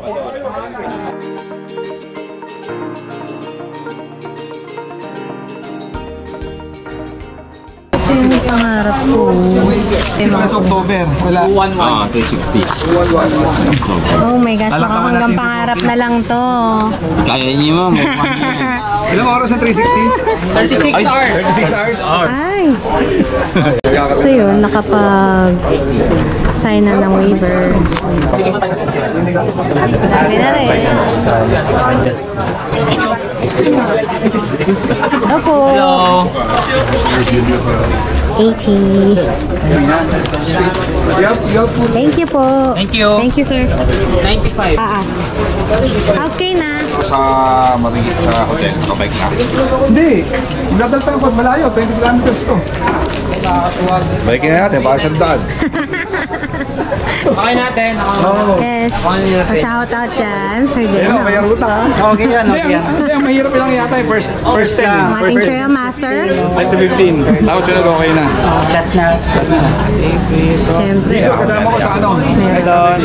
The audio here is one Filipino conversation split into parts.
Yung pangarap ko. Last October, wala. 360. Oh my gosh, baka hanggang pangarap na lang to. Kaya niyo mo. Ilang oras na 360? 36 hours. 36 hours? Ay! So yun, nakapag-sign na ng waiver. Dami na rin. Hello po. Hello. 80. Thank you po. Thank you. Thank you, sir. 95. Okay na. Sa Marigit sa hotel, kabike na. Hindi. Magdadal tayo pag malayo. 20 kilometers to. Bike na natin, para sa daan. Okay natin. Yes. Pa-shout out dyan, Sir Dino. May ruta ha. Okay yan. Hindi, ang mahirap lang yata yung first 10. Ating trail master. 9 to 15. Tapos sunod okay na. That's na. Siyempre. Kasama ko sa ano?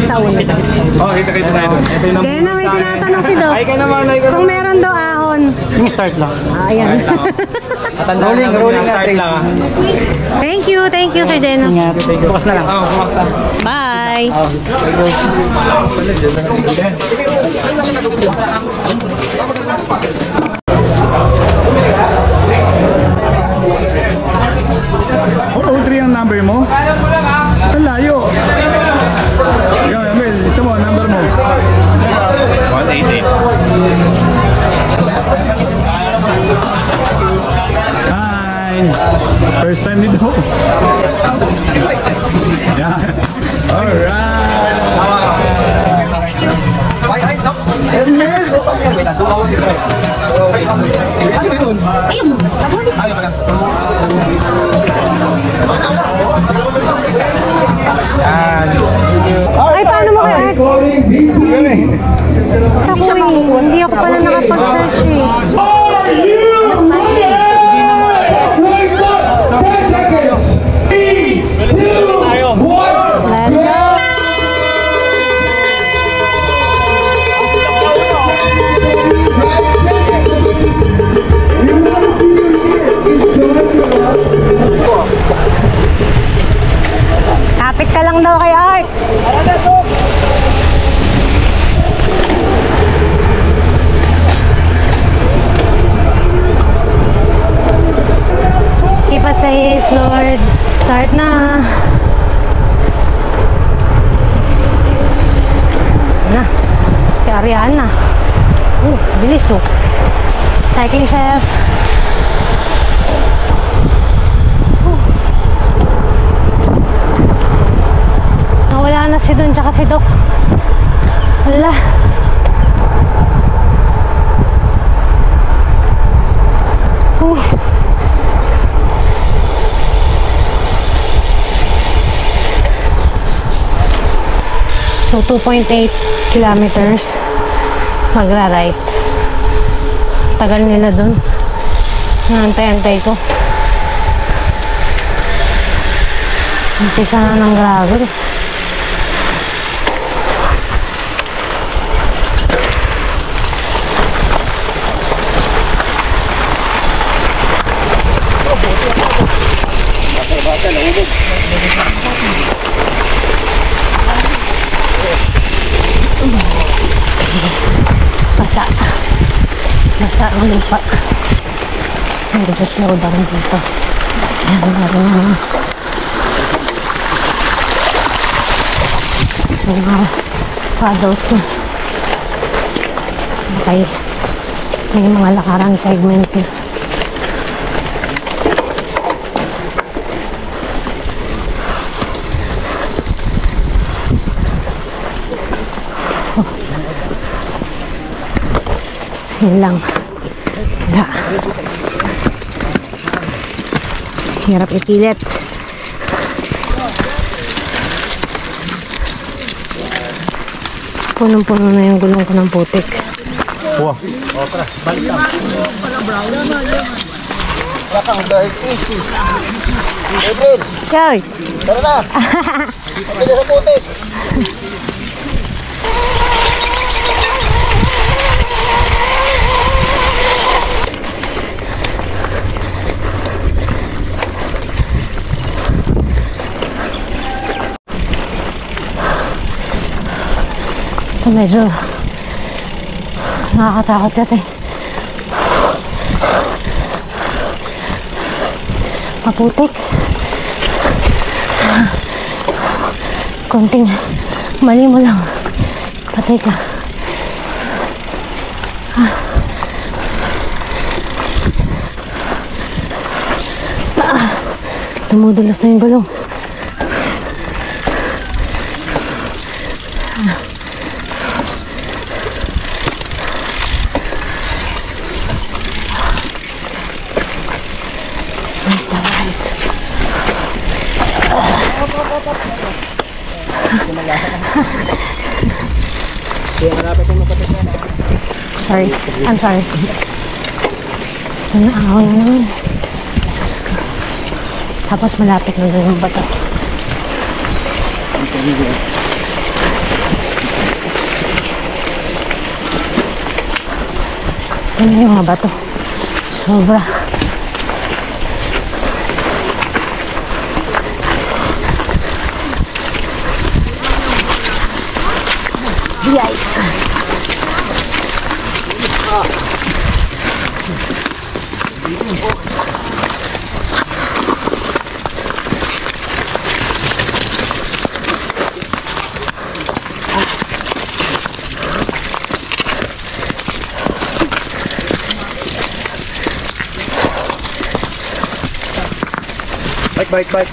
Sa ulit. Oh, kita-kita na ito. Kaya na may tinatanong si Doc. Kung meron daw ahon. Yung start lang. Ayan. Rolling na trail lang. Thank you, Sir Dino. Bukas na lang. Bukas na. Bye. Oh, 03 ang number mo? Ang layo. Ikaw, Emil, gusto mo, number mo? 188. Hi! First time dito. Yeah. Alright! Ay, paano mo kaya? Hindi ako pala nakapag-search eh. Kapit ka lang daw kay Art. Keep us safe, Lord. Start na. Na. Si Ariana. Bilis oh. Cycling chef. Nawala na si Don tsaka si Doc. Wala. So 2.8 kilometers magra-right. Tagal nila dun. Nantay-antay ko. Umpisa na ng gravel. Basa ng lupa. Hindi siya slow down dito. Ayan, meron naman. Mga paddles na. Okay. May mga lakarang segment na. Yun lang. Wala. Hirap ipilit. Punong-puno na yung gulong ko ng putik. Wow. Balik ka. Yoy! Tara na! Pili sa putik! Ito medyo nakakatakot kasi maputik. Konting mali mo lang, patay ka. Tumudulas na yung gulong. Sorry, I'm sorry. Naawa na naman. Tapos malapit na doon yung bato. Ano yung mga bato? Sobra. Yikes! Bike.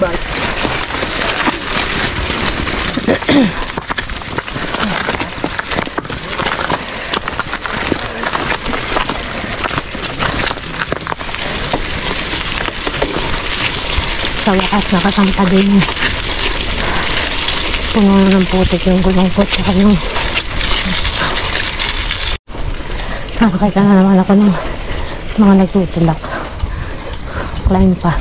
Sa wakas nakasampa din. Puno na ng putik yung gulong ko tsaka yung shoes. Nakakita na naman ako ng mga nagtutulak. Climb pa.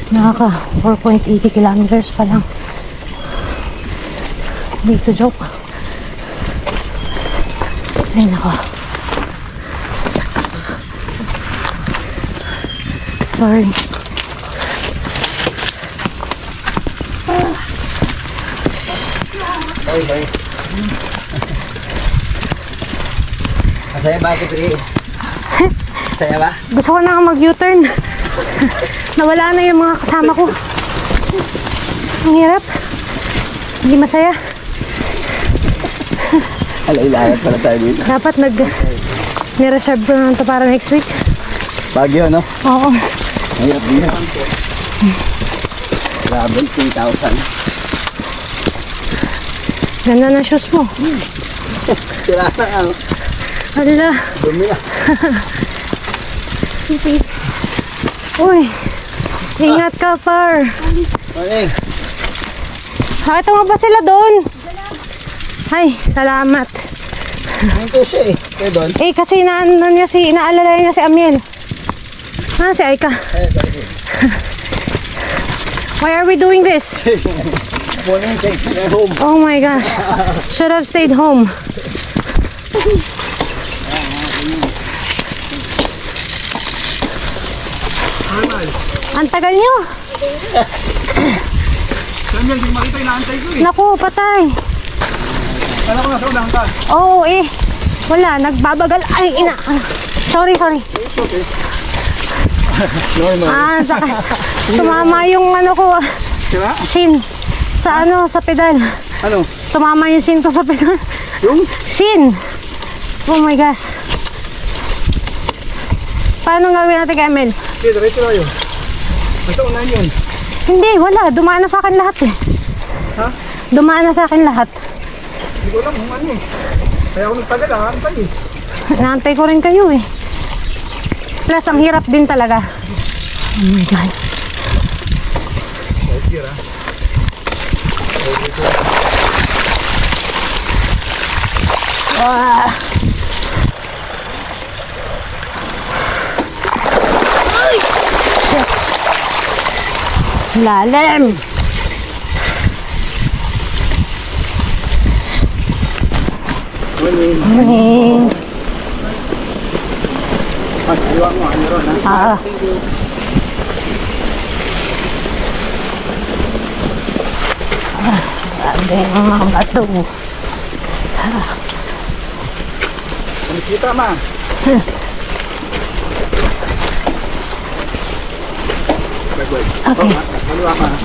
Nakaka 4.80 kilometers pa lang. Hindi to joke. Ay nako. Sorry. Bye. Masaya ba ito, Pri? Masaya ba? Gusto ko na mag-U-turn. Nawala na yung mga kasama ko. Ang hirap. Hindi masaya. Alay-layat pala tayo dito. Dapat ni-reserve ko na ito para next week. Baguio, no? Oo. Mahirap din. Grabe, 3,000. Ganda ng shoes mo. Sira na ano. Alala. Dumi na. Uy. Ingat ka, par. Okay. Nakita mo ba sila doon? Ay, salamat. Ito siya eh. Kaya doon. Eh, kasi inaalala niya si Amiel. Si Aika. Why are we doing this? Oh my gosh. Should have stayed home. Ang tagal nyo. Saan yan? Hindi makita yung naantay ko eh. Naku, patay. Kala ko nasa ulang ka. Oo wala, nagbabagal. Ay, ina. Sorry. Sakit. Tumama yung ano ko. Sira? Shin. Sa pedal. Ano? Tumama yung shin ko sa pedal. Yung? Shin. Oh my gosh. Paano gagawin natin kay Amel? Okay, diretso tayo. Basta unahin yun. Hindi, wala. Dumaan na sa akin lahat eh. Ha? Dumaan na sa akin lahat. Hindi ko alam kung ano eh. Kaya ako nagtagal, antay eh. Naantay ko rin kayo eh. Plus, ang hirap din talaga. Oh my God. Right here ah. Ay! Shit. Lalim. Morning. Iwan mo, ano ron ha? Grabe ang mga bato. Kita ma. Okay.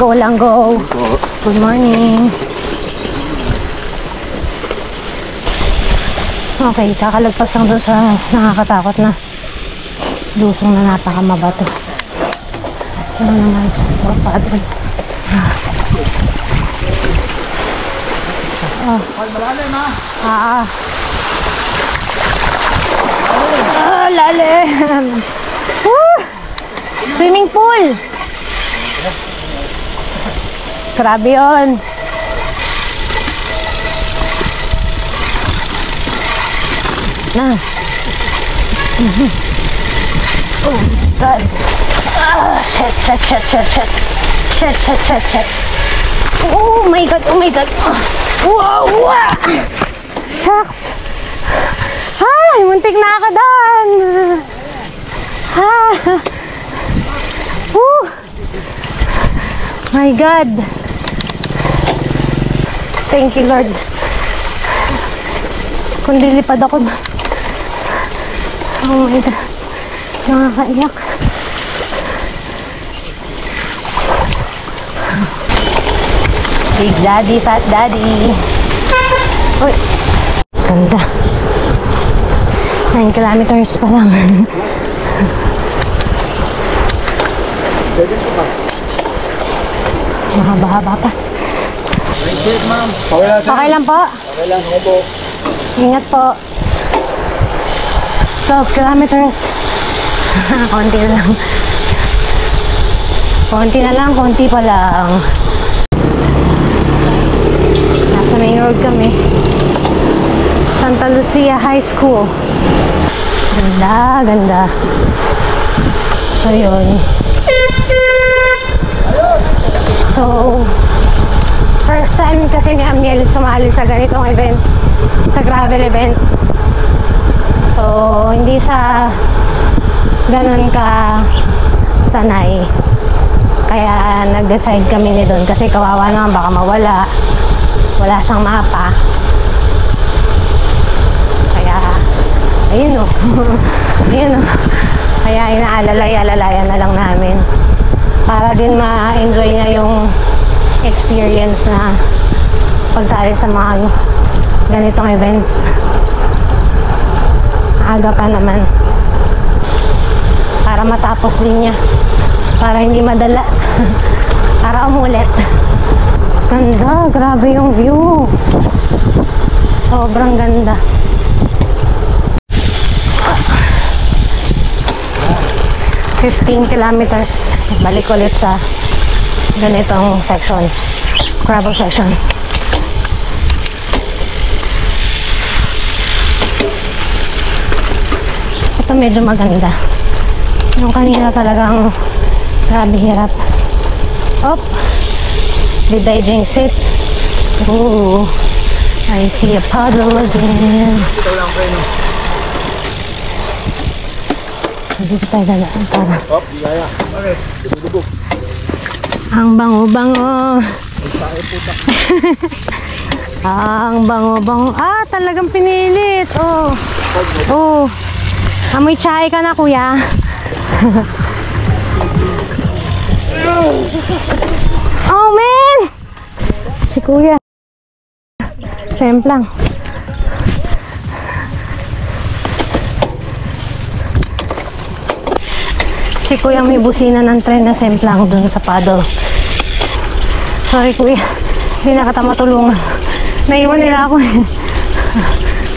Go lang, go. Good morning. Okay, kakalagpas lang doon sa nakakatakot na lusong na napakamabato. Ano naman? Oh, padre. Malalim ha. Lalim. Woo! Swimming pool. Grabe yun. Na. Oh, God. Shit. Oh my God. Wow. Shucks. Ay, muntik na ako doon. My God. Thank you, Lord. Kung lilipad ako doon. Oh my God. Nakakaiyak. Big Daddy, Fat Daddy. Uy. Ganda. 9 kilometers pa lang. Mahaba-haba pa. Check ma'am. Okay lang po. Okay lang po. Ingat po. 12 kilometers. Konti na lang. Konti pa lang. Nasa main road kami. Santa Lucia High School. Ganda. So, yun. So, first time kasi ni Amiel sumali sa ganitong event. Sa gravel event. So, hindi siya ganun ka sanay. Kaya nag-decide kami ni Don kasi kawawa naman baka mawala. Wala siyang mapa. Kaya, ayun o. Kaya inaalalay-alalayan na lang namin. Para din ma-enjoy niya yung experience na pagsali sa mga ganitong events. Aga pa naman. Para matapos din niya. Para hindi madala. Para umulit. Ganda, grabe yung view. Sobrang ganda. Ah. 15 kilometers. Balik ulit sa ganitong section. Gravel section. Ito medyo maganda. Yung kanina talagang grabe hirap. Op! Did I jinx it? Ooh, I see a puddle again. Ito lang kayo no. Dito tayo dadaan para. Hop, di kaya. Okay, dubog. Ang bango-bango. Ang bango-bango. Ah, talagang pinilit. Oh. Oh. Amoy chai ka na, kuya. Oh, man! Si kuya. Semplang. Si kuya may busina ng tren na semplang dun sa paddle. Sorry, kuya. Hindi na kita matulungan. Naiwan nila ako eh.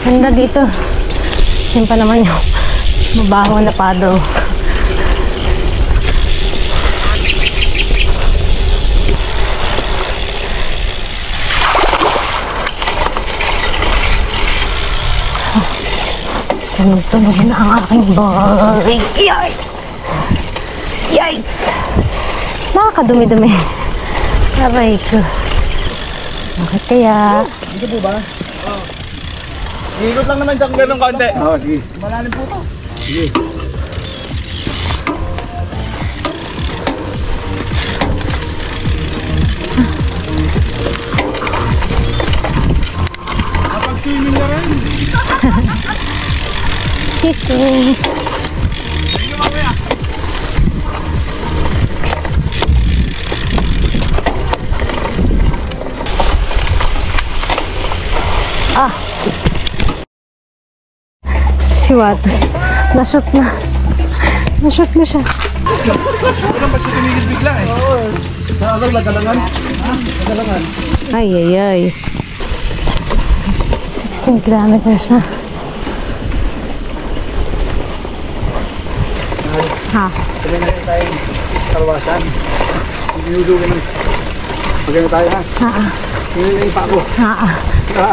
Ganda dito. Yan pa naman yung mabaho na paddle. Tunog-tunog na ang aking bag. Yikes! Nakakadumi-dumi. Aray ko. Bakit kaya? Dito po ba? Oo. Ikot lang naman dyan ng konti. Oo, sige. Malalim po to. Sige. Kapag-swimming na rin. Chicken. Ah. Si Watos. Na-shoot na. Na-shoot na siya. Walang ba't siya tumigil bigla eh? Oo. Nakagal, nagalangan. Nagalangan. Ay, ay, ay. 16 kilometers na. Ha? Sabi na rin tayong karwasan. Hinulugan ng... Pagay na tayo ha? Ha? Hinulugan yung pa ako. Ha? Ha?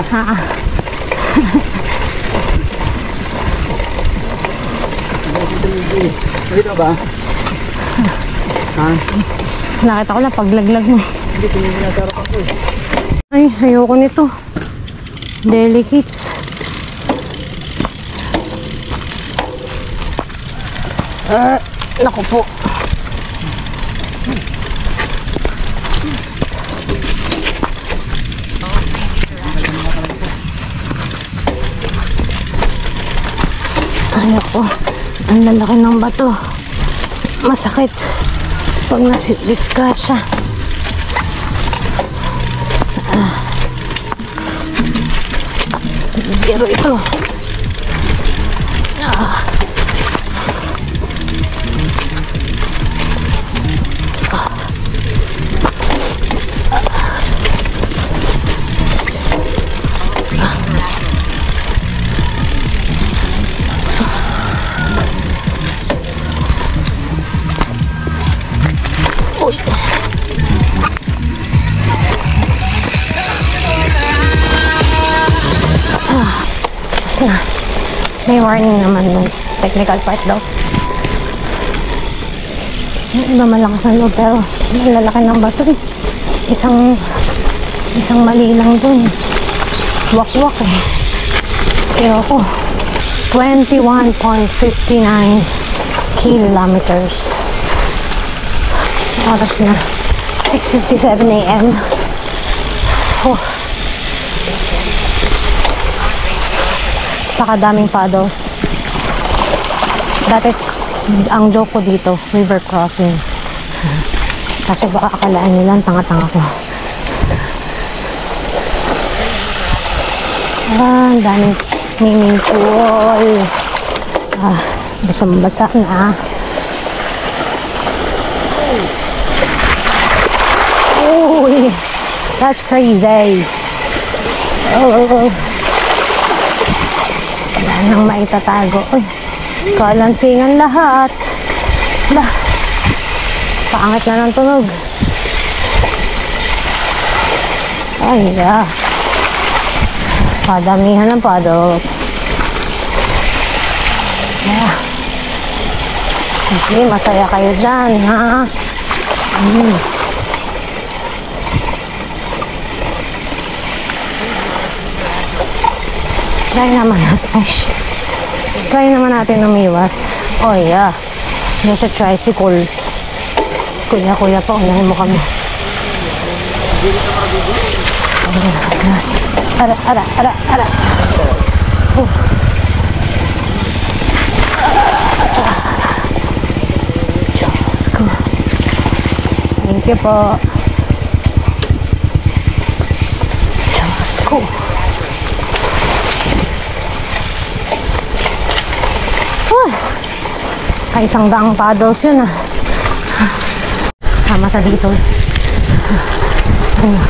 Nakita ba? Ha? Nakita ko na paglaglag mo. Hindi, tingin na sa harapan ko eh. Ay, ayoko nito. Delicates. Naku po. Ayoko. Ang lalaki ng bato. Masakit. Pag nasi-discuss siya. Pero ito. Uy. Na. May warning naman nung technical part daw. Yung iba malakas ang loob pero lalaki ng bato eh. Isang mali lang dun. Wak-wak eh. Pero ako 21.59 kilometers. Oras na 6:57 AM. Oh. Daming paddles. Dati, ang joke ko dito, river crossing. Kasi baka akalaan nila ang tanga-tanga ko. Ang daming swimming pool. Basang-basa na. Uy, that's crazy. Oh. Wala nang maitatago. Uy, kalansingan lahat. Paangat na ng tunog. Ay, yeah. Padamihan ng paddles. Yeah. Okay, masaya kayo dyan, ha? Try naman natin umiwas. Oh yeah. Nasa tricycle. Kuya pa, unahin mo kami. Ara. Oh. Diyos ko. Thank you po. Diyos ko. Kay isang daang paddles yun sama sa dito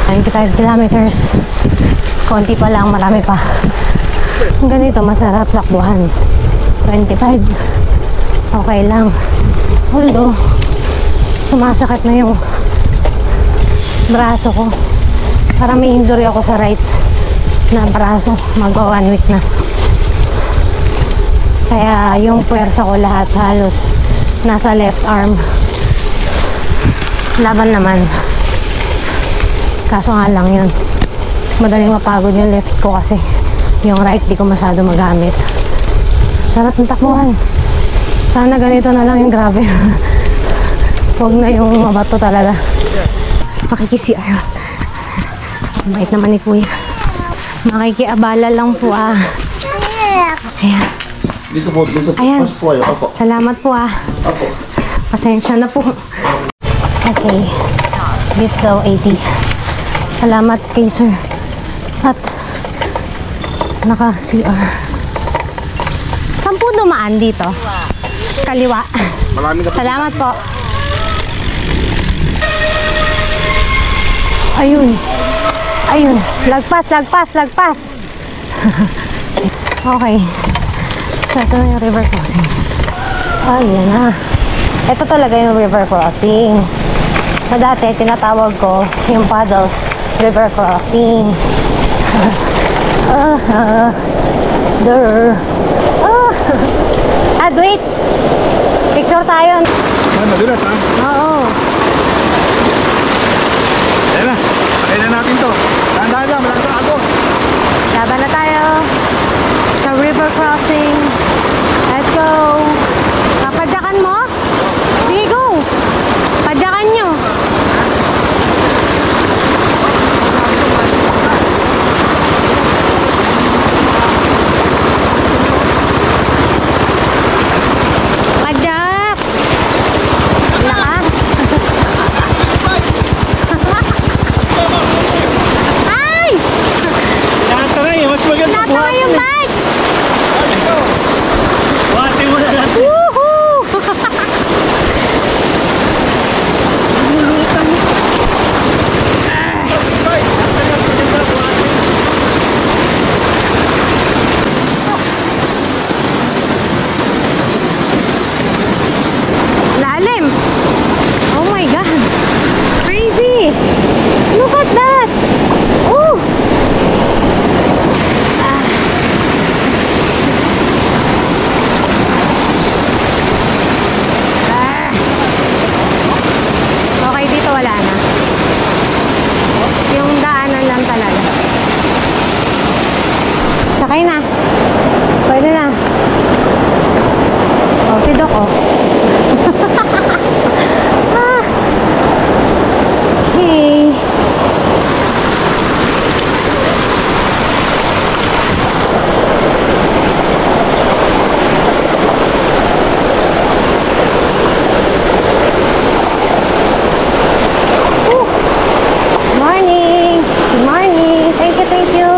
95 kilometers. Konti pa lang, marami pa. Ganito masarap takbuhan. 25 okay lang, although sumasakit na yung braso ko. Parang may injury ako sa right na braso. Magwa 1 week na. Kaya yung puwersa ko lahat halos nasa left arm. Laban naman. Kaso nga lang yun, madaling mapagod yung left ko kasi yung right di ko masyado magamit. Sarap ng takbuhan. Sana ganito na lang yung grabe. Huwag na yung mabato talaga. Makikisiar. Mabait naman ni Kuya. Makikiabala lang po Ayan. Dito po, dito. Ayan. Pasok po kayo. Opo. Salamat po ah. Opo. Pasensya na po. Okay. Dito daw 80. Salamat kay sir. At naka-CR. Saan po dumaan dito? Kaliwa. Marami na po. Salamat po. Ayun. Ayun. Lagpas, lagpas, lagpas. Okay. So, ito na yung river crossing. Ayan na. Ito talaga yung river crossing. Na dati, tinatawag ko yung paddles river crossing. Wait. Picture tayo. Ay, madulas ha? Oo. Ayan na. Ayan na natin to. Dahan-dahan lang, wala sa agos. Laban na tayo sa river crossing. Let's go. Padyakan mo? Sige, go. Padyakan nyo. Padyak. Lakas. Ay! Nakatangay, mas maganda Natangay yung bike! Buhati mo na lang. Woohoo! Lalim! Oh my God! Crazy! Look at that! Oh! Okay, dito wala na. Yung daanan lang talaga. Sakay na. Pwede na. Oh, si Doc, oh. Ah. Okay. Morning! Good morning! Thank you, thank you!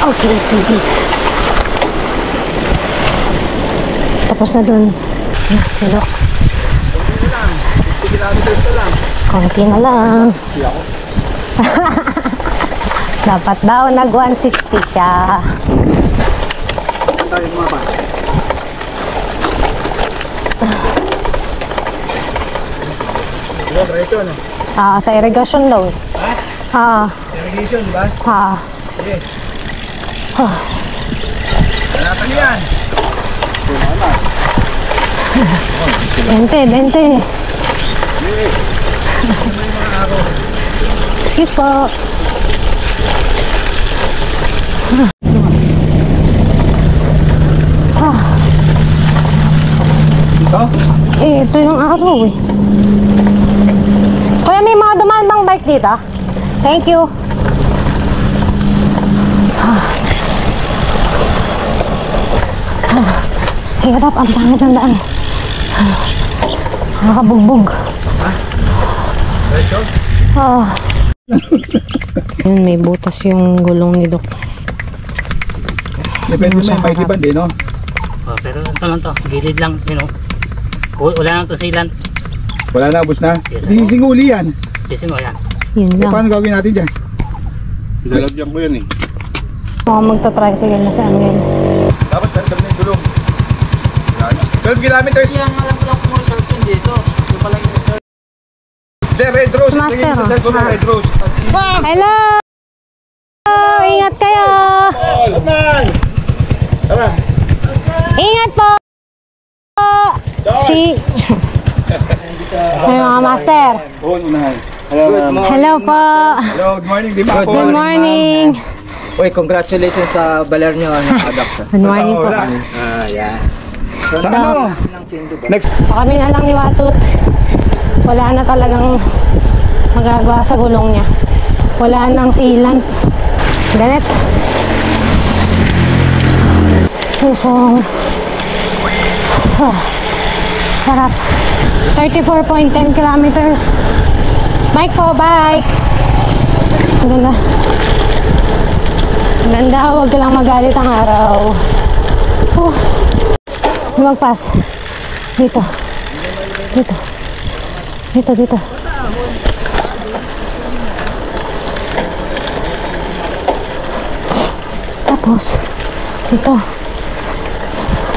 Okay, so this. Tapos na dun. Yan, si Doc. Konti na lang. Dapat daw nag 160 siya. Sa irrigation daw. Irrigation, di ba? Sige. Hanapin niyo yan. 20. Excuse po. Dito? Ito yung araw eh. Kuya, may mga dumaan bang bike dito? Thank you. Hirap, ang pangit ng daan. Nakabugbog. Yun, may butas yung gulong ni Doc. Depende mo yung pailiban din, no? Oh, pero ito lang to, gilid lang, you know. Wala nang to silant. Wala na, ubos na. Yes, Hindi singuli yan. Kasi mo yan. Yun Eh, lang. paano gagawin natin dyan? Lalagyan ko yan eh. Mukhang magta-tricycle na si Angel. Dapat dami na yung gulong. 12 kilometers. Ang alam ko lang kung result yun dito. Yung pala yung result. Hindi, Red Rose. Master, Tingin sa cellphone ng ah. Red Rose. Hello! Ingat kayo! Tara. Ingat po! Si... May mga master. Oo, unahan. Hello po! Hello, good morning. Di ba ako? Good morning! Uy, congratulations sa baler nyo na adapt. Good morning po. Yeah. Sa ano? Next. Kami na lang ni Watut. Wala na talagang magagawa sa gulong niya. Wala nang sealant. Ganit. Lusong. Sarap. 34.10 kilometers. Bike po, bike. Ang ganda. Ang ganda, huwag ka lang magalit ang araw. Magpas. Dito. Dito. Dito, dito. Tapos, dito.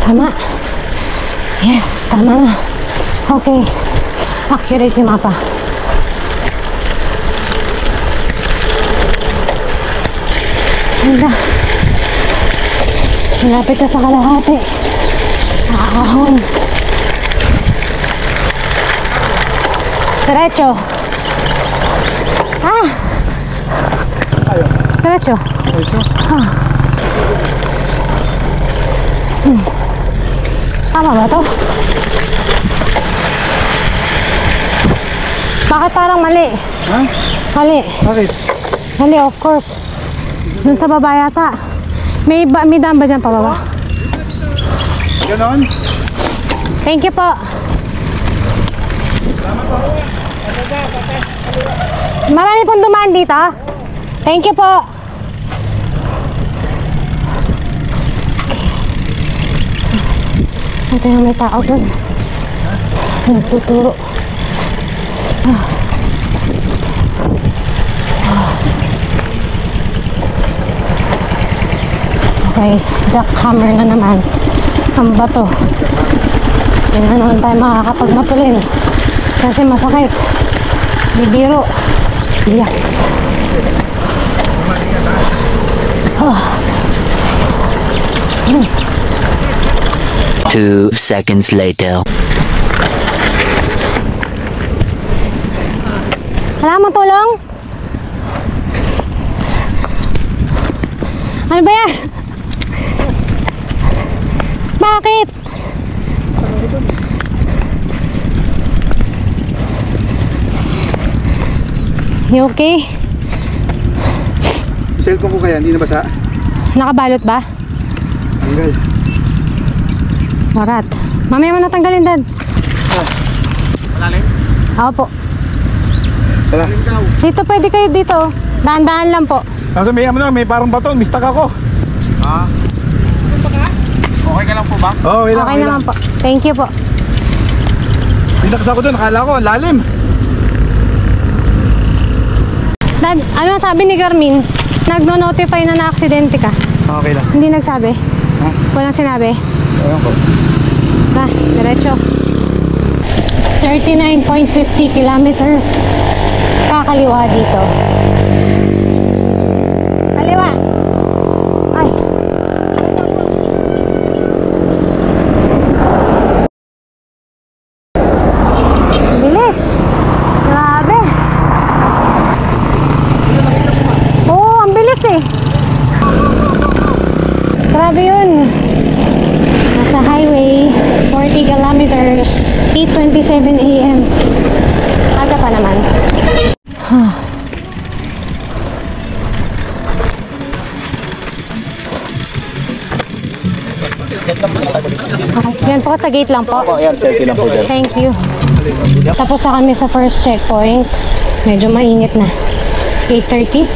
Tama. Yes, tama na. Okay. Accurate yung mapa. Ganda. Malapit na sa kalahati. Nakakahon. Diretso. Ah! Diretso. Ah. Tama ba to? Bakit parang mali? Ha? Mali. Bakit? Mali, of course. Dun sa baba yata. May daan ba dyan pababa? Ganon? Thank you po. Marami pong dumaan dito. Thank you po. Ito yung may tao dun. Nagtuturo. Okay, jackhammer na naman ang bato. Hindi na naman tayo makakapagmatulin kasi masakit. Bibiro. Yes. 2 seconds later. Wala mo tulong? Ano ba yan? Bakit? You okay? Cellphone ko kaya, hindi nabasa? Nakabalot ba? Tanggal. Marat. Mamaya mo natanggalin, Dad. Malalim? Ako po. Tara. Dito, pwede kayo dito. Dahan-dahan lang po. Kasi may parang bato, mistak ako. Ah. Okay ka lang po ba? Oo, okay lang. Okay naman po. Thank you po. Pinakas ako doon, akala ko, lalim. Dad, ano sabi ni Carmen? Nagno-notify na na-aksidente ka. Okay lang. Hindi nagsabi? Ha? Walang sinabi? Ayun ko. Na, diretso. 39.50 kilometers. Kakaliwa dito. Kaliwa. Ay. Bilis. Grabe. Oo, ang bilis eh. Grabe yun. Nasa highway, 40 kilometers, 8:27 AM. Aga pa naman. Okay. Yan po, sa gate lang po. Ayan, selfie lang po dyan. Thank you. Tapos na kami sa first checkpoint. Medyo mainit na. 8:30.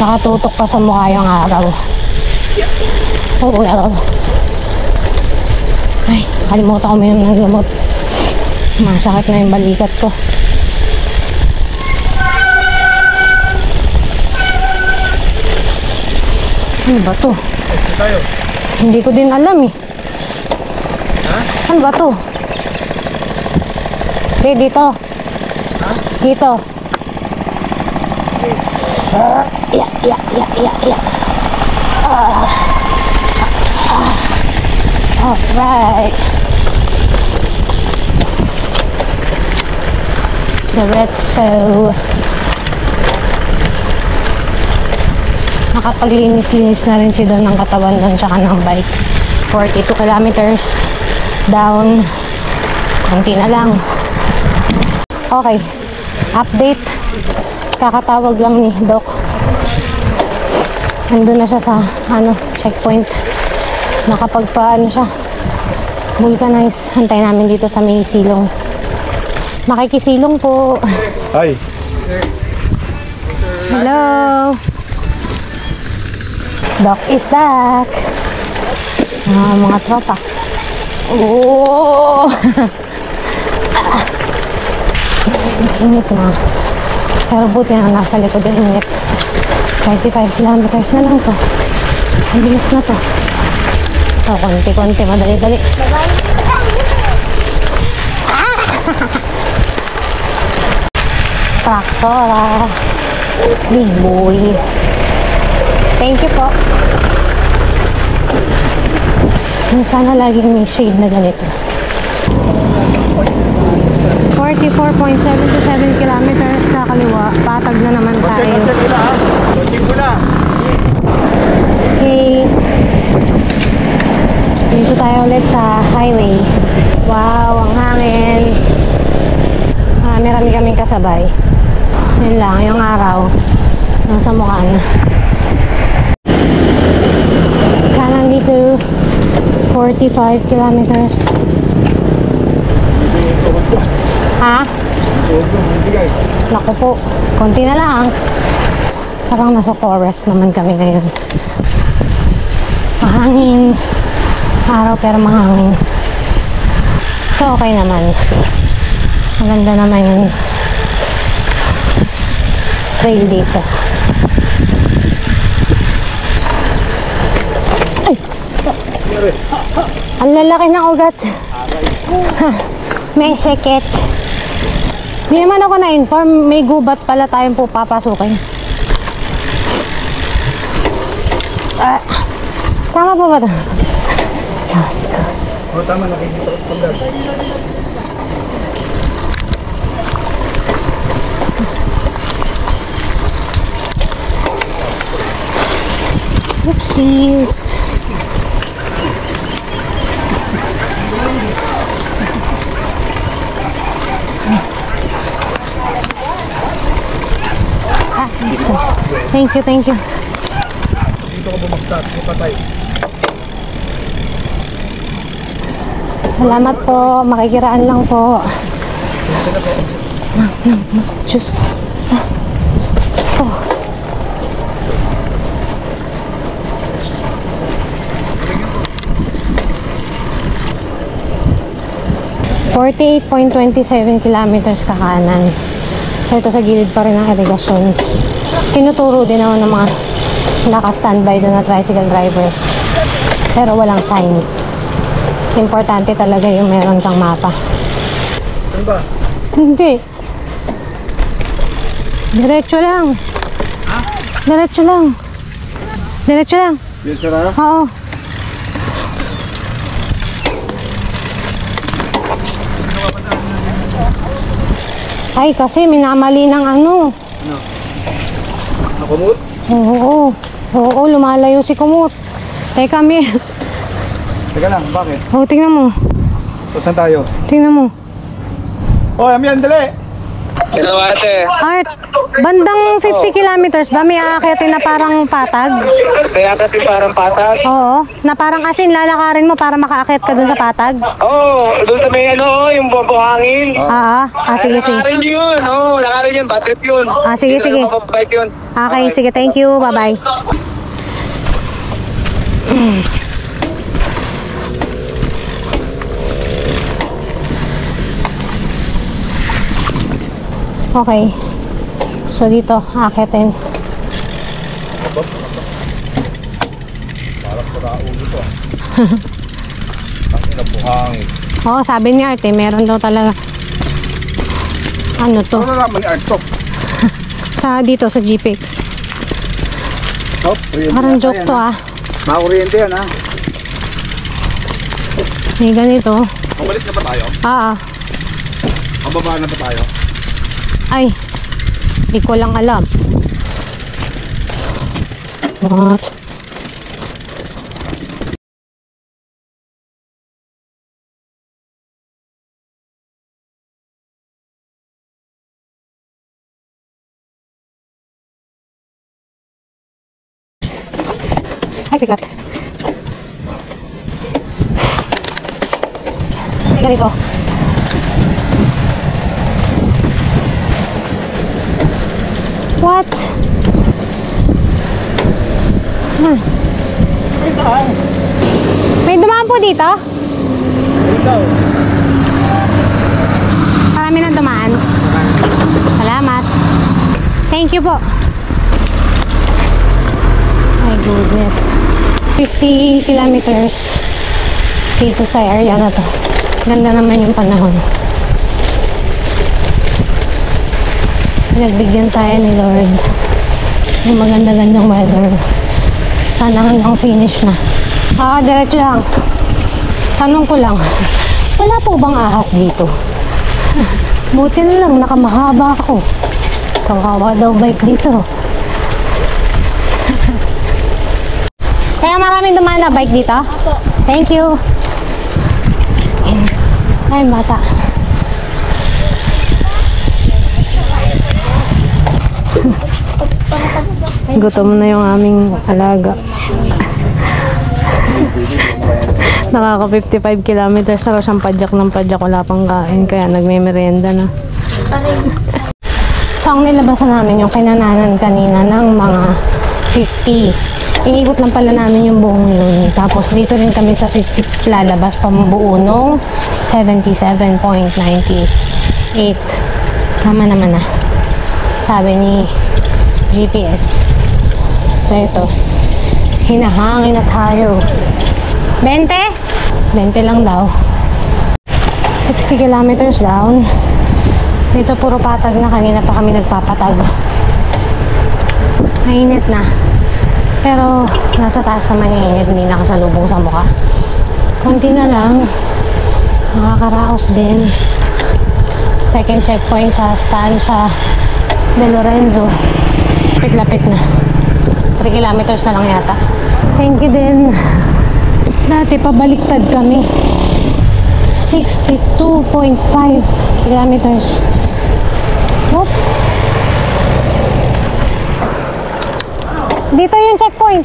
Nakatutok pa sa mukha yung araw. Oo, araw. Ay, kalimutan ko uminom ng gamot. Masakit na yung balikat ko. Ano ba to? Hindi ko din alam eh. Ano ba to? Dito. Dito. Yeah. Alright. Diretso. Nakapaglinis-linis na rin si Don ng katawan doon tsaka ng bike. 42 kilometers down. Konti na lang. Okay. Update. Kakatawag lang ni Doc. Nandun na siya sa checkpoint. nakapagpaano siya, vulcanize. Hantay namin dito sa may silong. Makikisilong po. Ay. Hello. Doc is back. Mga tropa. Oh. Init na. Pero buti na nasa likod yung init. 35 kilometers na lang to. Ang bilis na to. Oh, konti-konti, madali-dali. Traktora. Big boy. Thank you po. Sana laging may shade na ganito. 44.77 kilometers na kaliwa. Patag na naman tayo. Coaching mo na. Okay. Dito tayo ulit sa highway. Wow, ang hangin. Marami kaming kasabay. Yun lang, yung araw. Nasa mukha na. Kanan dito, 45 kilometers. Ha? Naku po, konti na lang. Parang nasa forest naman kami ngayon. Mahangin. Araw pero mahangin. So okay naman. Maganda naman yung trail dito. Ay! Ang lalaki ng ugat. May sekit. Hindi naman ako na-inform. May gubat pala tayong po papasukin. Tama pa ba ito? Diyos ko. O, tama, nakikita ko sa vlog. Oopsies. Thank you, thank you. Dito ko bumagsak, patay. Salamat po, makikiraan lang po. Diyos. Oh. 48.27 kilometers kakanan. So ito sa gilid pa rin ng irigasyon. Tinuturo din naman ng mga naka-standby doon na tricycle drivers. Pero walang sign. Importante talaga yung meron kang mapa. Ano ba? Hindi. Diretso lang. Ha? Diretso lang. Diretso lang. Dito na? Oo. Ay, kasi minamali ng ano. Nakumot? Oo. Oo, lumalayo si Kumot. Teka, Mil. Teka lang, bakit? Oo, tingnan mo. So, saan tayo? Tingnan mo. Oh, Amian, dali! Hello ate. Art, bandang 50 kilometers ba may aakyatin na parang patag? Kaya kasi parang patag. Oo, na parang asin lalakarin mo para makaakyat ka dun sa patag? Oo, doon sa may ano, yung buhangin. Sige, sige. Lakarin yun, lakarin yun, bad trip yun. Sige, Hindi sige. na mababike yun. Okay, sige, thank you. Bye-bye. Okay. So dito, akyatin. Parang pura-ulo to. Ang nabuhangin. Oo, sabi ni Art meron daw talaga. Ano to? Ano naman ni Artok? Dito sa GPX. Oh, Parang joke to Makuryente yan May ganito. Pabalik na ba tayo? Pababa na ba tayo? Ay, hindi ko lang alam. What? Ay, bigat. ganito. What? May dumaan po dito? Marami nang dumaan. Salamat. Thank you po. My goodness. 50 kilometers dito sa area na to. Ganda naman yung panahon. Nagbigyan tayo ni Lord ng maganda-gandang weather. Sana hanggang finish na. Diretso lang. Tanong ko lang, wala po bang ahas dito? Buti na lang, nakamahaba ako. Kawawa daw bike dito. Kaya maraming dumaan na bike dito? Apo. Thank you. Ay, bata. Gutom na yung aming alaga. Nakaka 55 kilometers na raw siyang padyak ng padyak, wala pang kain, kaya nagme-merienda na. So ang nilabasan namin yung kinananan kanina ng mga 50. Inikot lang pala namin yung buong yun. Tapos dito rin kami sa 50 lalabas pambuo nung 77.98. Tama naman na, sabi ni GPS. So ito, hinahangin na tayo. 20? 20 lang daw. 60 kilometers down. Dito puro patag na, kanina pa kami nagpapatag. Mainit na. Pero nasa taas naman yung init, hindi nakasalubong sa mukha. Konti na lang. Nakakaraos din. Second checkpoint sa Estancia de Lorenzo. Lapit-lapit na. 3 kilometers na lang yata. Thank you din. Dati pabaliktad kami. 62.5 kilometers. Whoop. Dito yung checkpoint.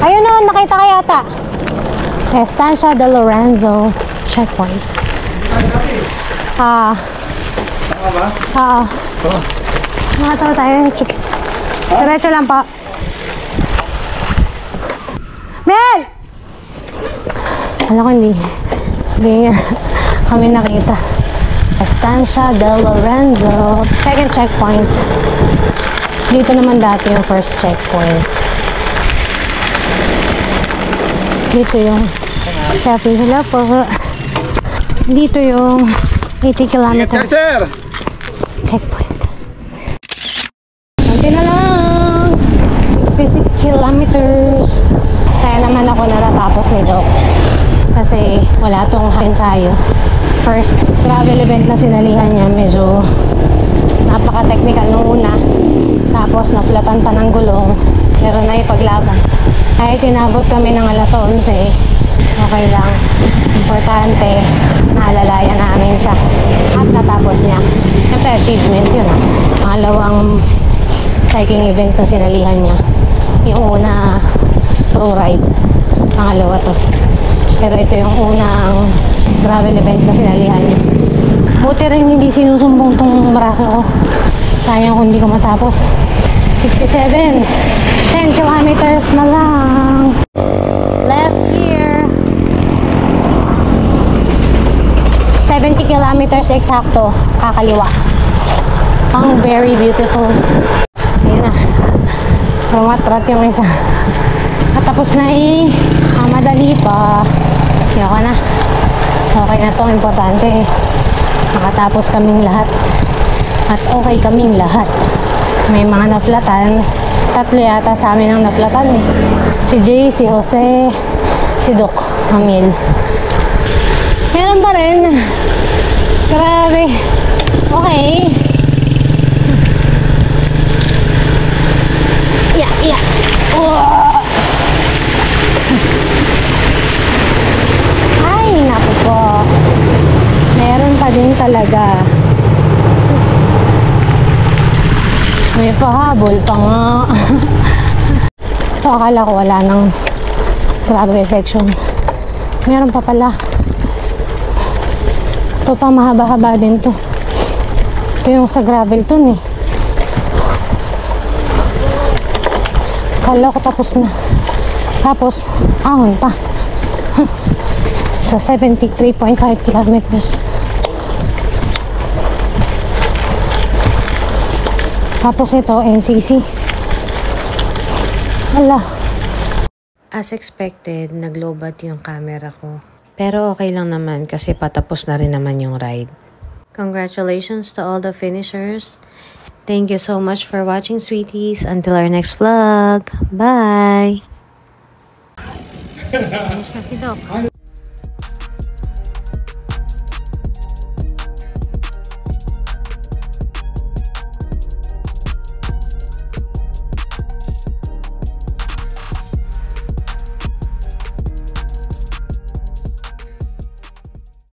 Ayun o, nakita ka yata. Estancia de Lorenzo checkpoint. Nakatawa tayo. Diretso lang pa. Mel! Alam ko hindi nga kami nakita. Estancia de Lorenzo. Second checkpoint. Dito naman dati yung first checkpoint. Dito yung selfie sila po. Dito yung 80 kilometers checkpoint. Kunti na lang. 66 kilometers. Saya naman ako natatapos ni Doc. Kasi wala tong ensayo. First travel event na sinalihan niya, medyo napaka-technical nung una. Tapos naflatan pa ng gulong, pero naipaglaban. Kahit tinabot kami ng alas 11, okay lang. Importante, naalalayan namin siya. At natapos niya. Siyempre, achievement yun. Pangalawang cycling event na sinalihan niya. Yung una, pro ride. Pangalawa to. Pero ito yung unang travel event na sinalihan niya. Buti rin hindi sinusumbong tong braso ko. Sayang kung hindi ko matapos. 67. 10 kilometers na lang. Left here. 70 kilometers eksakto. Kakaliwa. Ang very beautiful. Ayun na. Rumat-rat yung isa. Natapos na eh. Madali pa. Yoko na. Okay na to. Importante. Nakatapos kaming lahat. At okay kaming lahat. May mga naflatan. 3 yata sa amin ang naflatan eh. Si Jay, si Jose, si Doc, Amil. Meron pa rin. Grabe. Okay. Yeah. Oh. Ay, naku po. Meron pa din talaga. May pahabol pa nga. So akala ko wala nang grabe section. Meron pa pala. Ito pa mahaba-haba din to. Ito yung sa gravel to eh. Kala ko tapos na. Tapos, ahon pa. Sa 73.5 kilometers. Tapos ito, NCC. Hala. As expected, naglobat yung camera ko. Pero okay lang naman kasi patapos na rin naman yung ride. Congratulations to all the finishers. Thank you so much for watching, sweeties. Until our next vlog. Bye! Finish na si Doc.